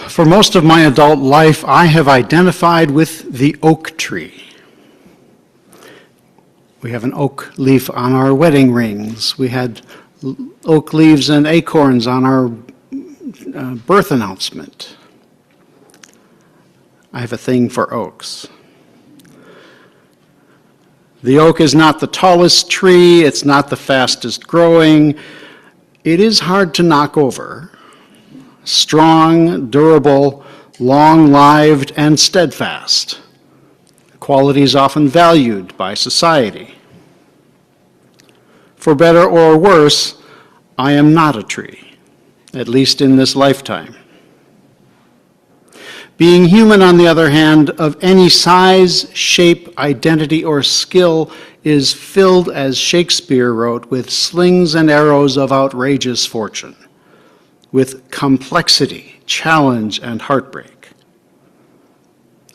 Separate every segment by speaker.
Speaker 1: For most of my adult life, I have identified with the oak tree. We have an oak leaf on our wedding rings. We had oak leaves and acorns on our birth announcement. I have a thing for oaks. The oak is not the tallest tree, it's not the fastest growing. It is hard to knock over. Strong, durable, long-lived, and steadfast. Qualities often valued by society. For better or worse, I am not a tree, at least in this lifetime. Being human, on the other hand, of any size, shape, identity, or skill is filled, as Shakespeare wrote, with slings and arrows of outrageous fortune, with complexity, challenge, and heartbreak.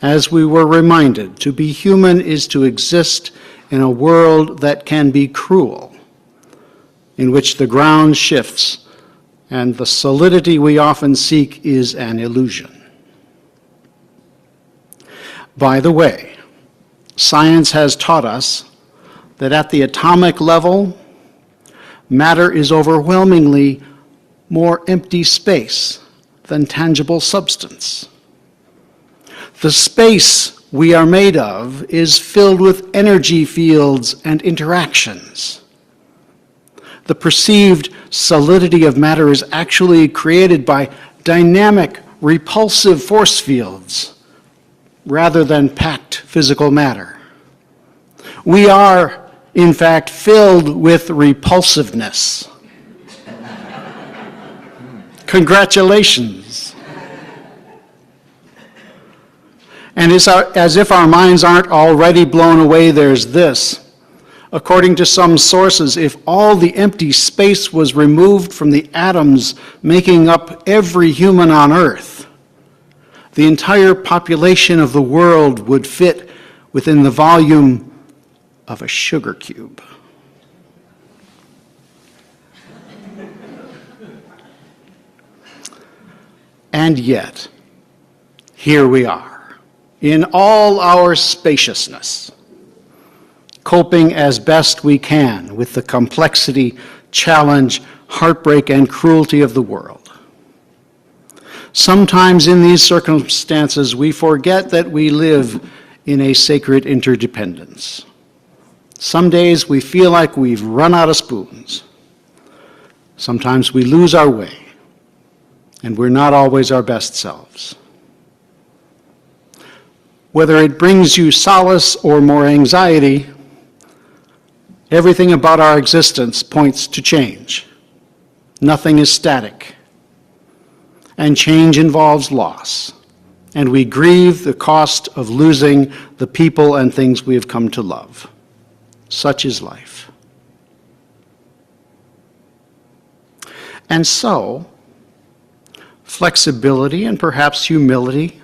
Speaker 1: As we were reminded, to be human is to exist in a world that can be cruel, in which the ground shifts and the solidity we often seek is an illusion. By the way, science has taught us that at the atomic level, matter is overwhelmingly more empty space than tangible substance. The space we are made of is filled with energy fields and interactions. The perceived solidity of matter is actually created by dynamic, repulsive force fields rather than packed physical matter. We are, in fact, filled with repulsiveness. Congratulations. And as if our minds aren't already blown away, there's this. According to some sources, if all the empty space was removed from the atoms making up every human on Earth, the entire population of the world would fit within the volume of a sugar cube. And yet, here we are, in all our spaciousness, coping as best we can with the complexity, challenge, heartbreak, and cruelty of the world. Sometimes in these circumstances, we forget that we live in a sacred interdependence. Some days we feel like we've run out of spoons. Sometimes we lose our way, and we're not always our best selves. Whether it brings you solace or more anxiety, everything about our existence points to change. Nothing is static. And change involves loss. And we grieve the cost of losing the people and things we have come to love. Such is life. And so, flexibility and perhaps humility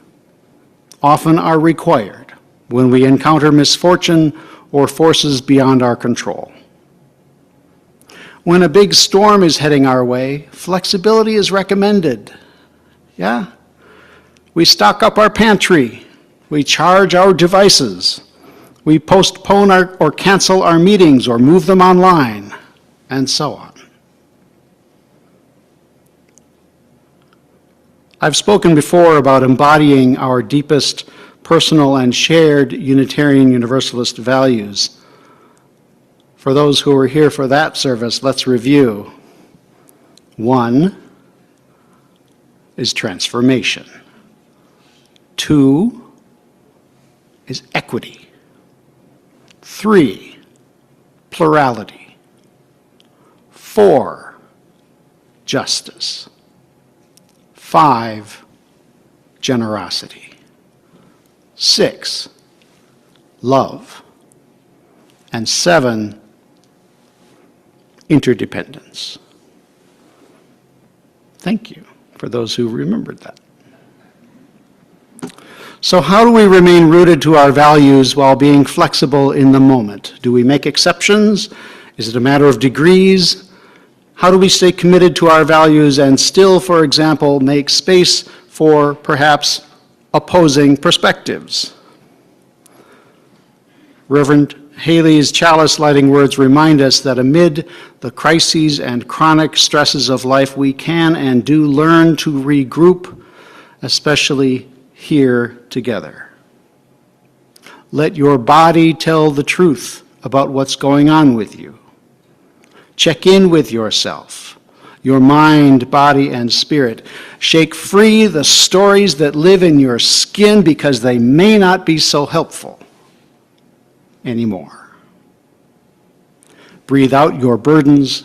Speaker 1: often are required when we encounter misfortune or forces beyond our control. When a big storm is heading our way, flexibility is recommended. Yeah? We stock up our pantry. We charge our devices. We postpone or cancel our meetings or move them online, and so on. I've spoken before about embodying our deepest personal and shared Unitarian Universalist values. For those who were here for that service, let's review. 1 is transformation. 2 is equity. 3, plurality. 4, justice. 5, generosity. 6, love. And 7, interdependence. Thank you for those who remembered that. So how do we remain rooted to our values while being flexible in the moment? Do we make exceptions? Is it a matter of degrees? How do we stay committed to our values and still, for example, make space for perhaps opposing perspectives. Reverend Haley's chalice lighting words remind us that amid the crises and chronic stresses of life, we can and do learn to regroup, especially here together. Let your body tell the truth about what's going on with you. Check in with yourself, your mind, body, and spirit. Shake free the stories that live in your skin because they may not be so helpful anymore. Breathe out your burdens,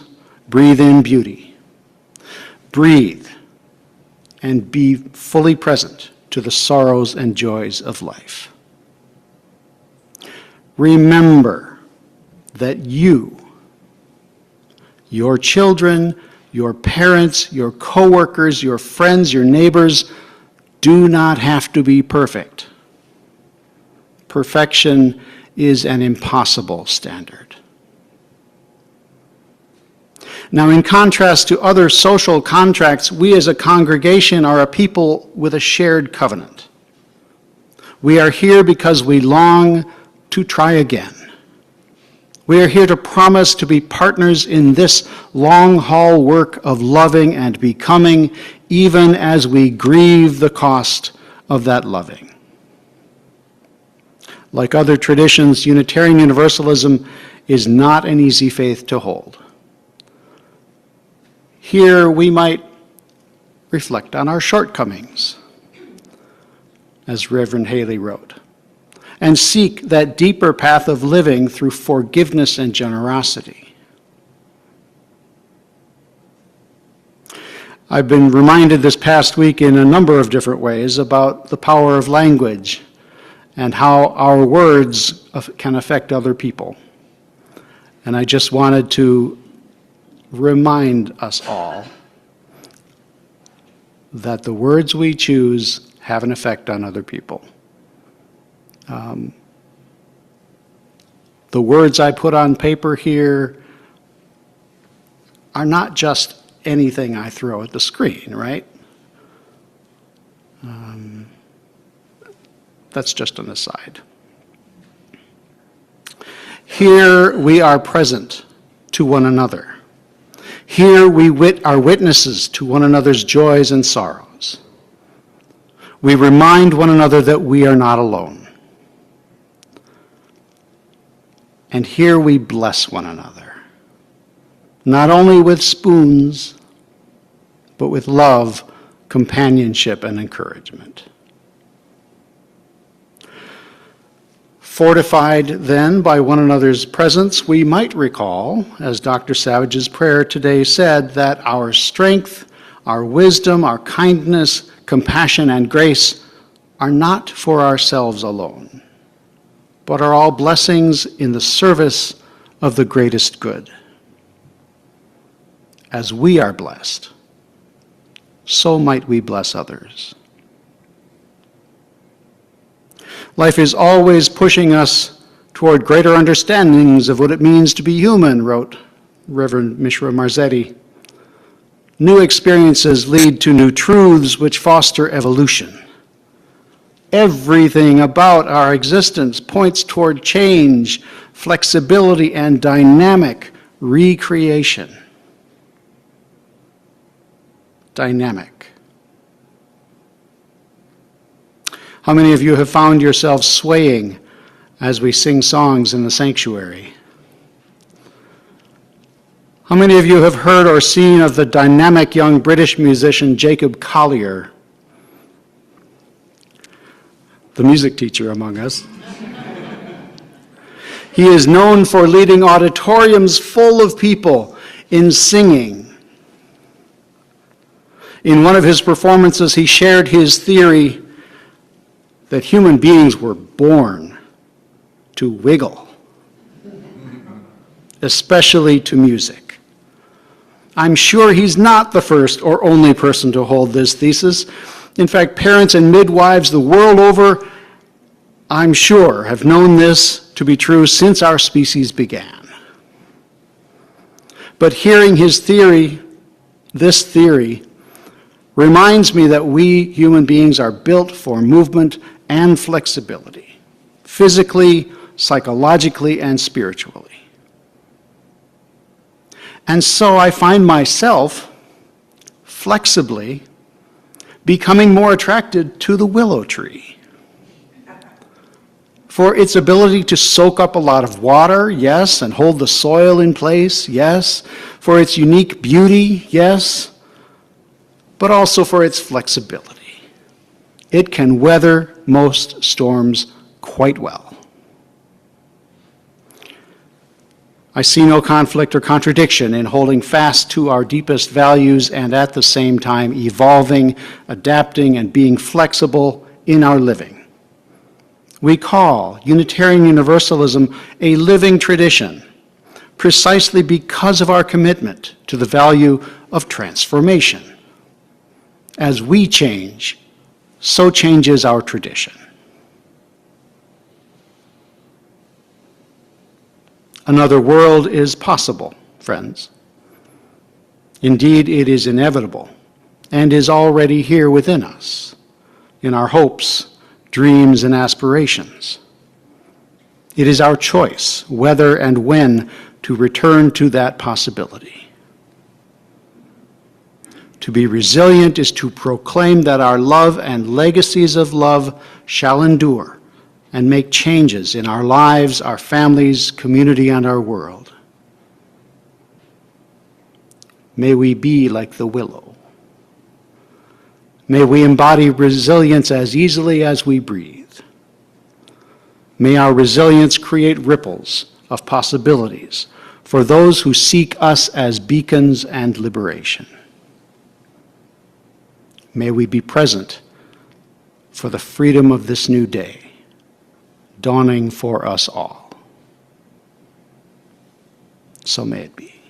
Speaker 1: breathe in beauty. Breathe and be fully present to the sorrows and joys of life. Remember that you, your children, your parents, your coworkers, your friends, your neighbors do not have to be perfect. Perfection is an impossible standard. Now, in contrast to other social contracts, we as a congregation are a people with a shared covenant. We are here because we long to try again. We are here to promise to be partners in this long-haul work of loving and becoming, even as we grieve the cost of that loving. Like other traditions, Unitarian Universalism is not an easy faith to hold. Here we might reflect on our shortcomings, as Reverend Haley wrote, and seek that deeper path of living through forgiveness and generosity. I've been reminded this past week in a number of different ways about the power of language and how our words can affect other people. And I just wanted to remind us all that the words we choose have an effect on other people. The words I put on paper here are not just anything I throw at the screen, right? That's just an aside. Here we are present to one another. Here we are witnesses to one another's joys and sorrows. We remind one another that we are not alone. And here we bless one another, not only with spoons, but with love, companionship, and encouragement. Fortified then by one another's presence, we might recall, as Dr. Savage's prayer today said, that our strength, our wisdom, our kindness, compassion, and grace are not for ourselves alone, but are all blessings in the service of the greatest good. As we are blessed, so might we bless others. Life is always pushing us toward greater understandings of what it means to be human, wrote Reverend Mishra Marzetti. New experiences lead to new truths which foster evolution. Everything about our existence points toward change, flexibility, and dynamic recreation. Dynamic. How many of you have found yourselves swaying as we sing songs in the sanctuary? How many of you have heard or seen of the dynamic young British musician Jacob Collier, the music teacher among us? He is known for leading auditoriums full of people in singing. In one of his performances, he shared his theory that human beings were born to wiggle, especially to music. I'm sure he's not the first or only person to hold this thesis. In fact, parents and midwives the world over, I'm sure, have known this to be true since our species began. But hearing his theory, this theory, reminds me that we human beings are built for movement and flexibility, physically, psychologically, and spiritually. And so I find myself flexibly becoming more attracted to the willow tree. For its ability to soak up a lot of water, yes, and hold the soil in place, yes. For its unique beauty, yes, but also for its flexibility. It can weather most storms quite well. I see no conflict or contradiction in holding fast to our deepest values and at the same time evolving, adapting, and being flexible in our living. We call Unitarian Universalism a living tradition, precisely because of our commitment to the value of transformation. As we change, so changes our tradition. Another world is possible, friends. Indeed, it is inevitable and is already here within us, in our hopes, dreams, and aspirations. It is our choice whether and when to return to that possibility. To be resilient is to proclaim that our love and legacies of love shall endure and make changes in our lives, our families, community, and our world. May we be like the willow. May we embody resilience as easily as we breathe. May our resilience create ripples of possibilities for those who seek us as beacons and liberation. May we be present for the freedom of this new day, dawning for us all. So may it be.